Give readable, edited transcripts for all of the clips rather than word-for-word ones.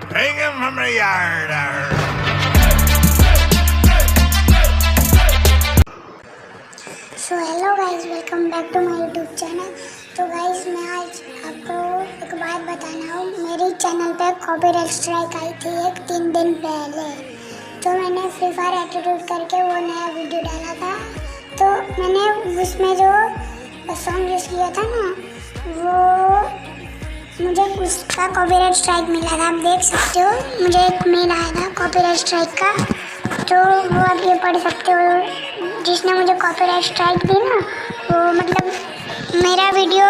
Take him from the yard. So hello guys, welcome back to my YouTube channel. तो guys, मैं आज आपको एक बात बताना हूँ। मेरे चैनल पे कॉपीराइट स्ट्राइक आई थी 3 दिन पहले। तो मैंने फ्री फायर एटीट्यूड करके वो नया वीडियो डाला था। तो मैंने उसमें जो सॉन्ग यूज़ किया था ना, वो मुझे उसका कॉपीराइट स्ट्राइक मिला था। आप देख सकते हो, मुझे एक मेल आया था कॉपीराइट स्ट्राइक का। तो वो आप ये पढ़ सकते हो। जिसने मुझे कॉपीराइट स्ट्राइक दी ना, वो मतलब मेरा वीडियो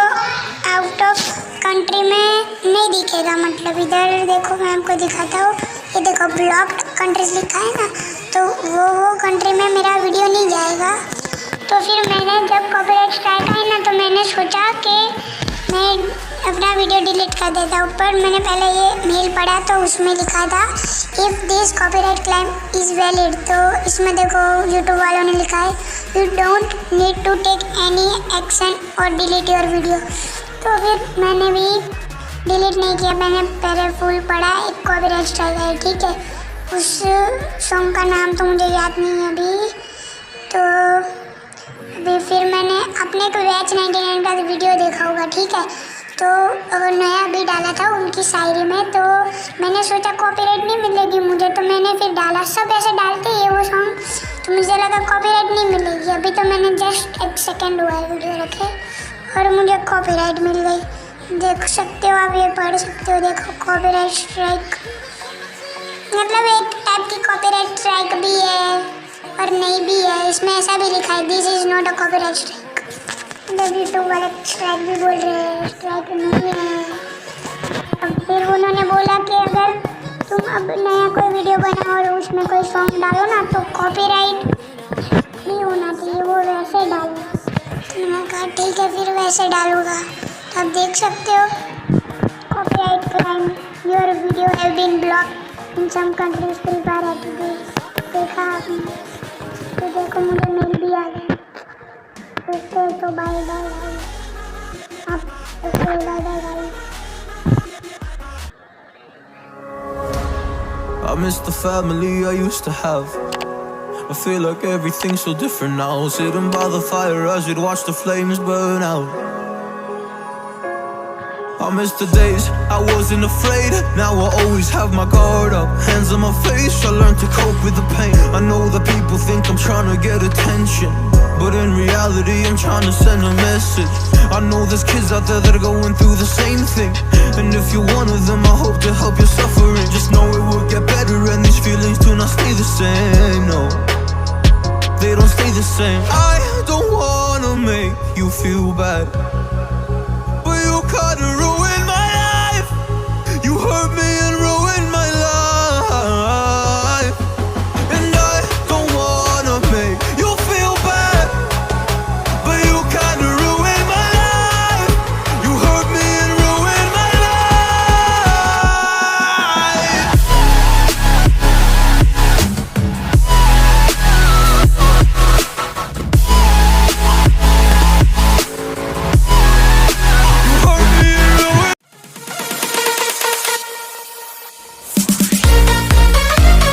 आउट ऑफ कंट्री में नहीं दिखेगा। मतलब इधर देखो, मैं आपको दिखाता हूँ। ये देखो, ब्लॉक्ड कंट्रीज लिखा है ना, तो वो कंट्री में मेरा वीडियो नहीं जाएगा। तो फिर मैंने जब कॉपीराइट स्ट्राइक आई ना, तो मैंने सोचा कि मैं अपना वीडियो डिलीट कर देता हूँ। पर मैंने पहले ये मेल पढ़ा, तो उसमें लिखा था if this copyright claim is valid. तो इसमें देखो, यूट्यूब वालों ने लिखा है you don't need to take any action और डिलीट योर वीडियो। तो फिर मैंने भी डिलीट नहीं किया। मैंने पहले फुल पढ़ा, एक कॉपीराइट स्ट्राइक है, ठीक है। उस सॉन्ग का नाम तो मुझे याद नहीं है अभी। तो अभी फिर मैंने अपने को वैच 99 का वीडियो देखा होगा, ठीक है। तो नया भी डाला था उनकी शायरी में। तो मैंने सोचा कॉपीराइट नहीं मिलेगी मुझे, तो मैंने फिर डाला। सब ऐसे डालते हैं वो सॉन्ग, तो मुझे लगा कॉपीराइट नहीं मिलेगी। अभी तो मैंने जस्ट 1 सेकेंड हुआ है वीडियो रखे और मुझे कॉपीराइट मिल गई। देख सकते हो आप, ये पढ़ सकते हो। देखो, कॉपीराइट स्ट्राइक मतलब एक टाइप की कॉपीराइट स्ट्राइक भी है और नहीं भी है। इसमें ऐसा भी लिखा है this is not a copyright strike. YouTube वाले स्ट्राइक भी बोल रहे हैं स्ट्राइक नहीं है। अब फिर उन्होंने बोला कि अगर तुम अब नया कोई वीडियो बनाओ और उसमें कोई सॉन्ग डालो ना, तो कॉपीराइट नहीं होना चाहिए, वो वैसे डालो। तो मैंने कहा ठीक है, फिर वैसे डालूंगा। तो आप देख सकते हो, copyright crime, your video have been blocked in some countries, Free Fire attitude. देखा आपने? तो देखो, मुझे मेल भी आ गया। तो बाय बाय आप bye bye. I miss the family I used to have. I feel like everything's so different now. Sitting by the fire as we'd watch the flames burn out. I miss the days I wasn't afraid. Now I always have my guard up, hands on my face. I learned to cope with the pain. I know that people think I'm trying to get attention, but in reality I'm trying to send a message. I know there's kids out there that are going through the same thing, and if you're one of them, I hope to help your suffering. Just know it will get better, and these feelings do not stay the same. No, they don't stay the same. I don't wanna make you feel bad,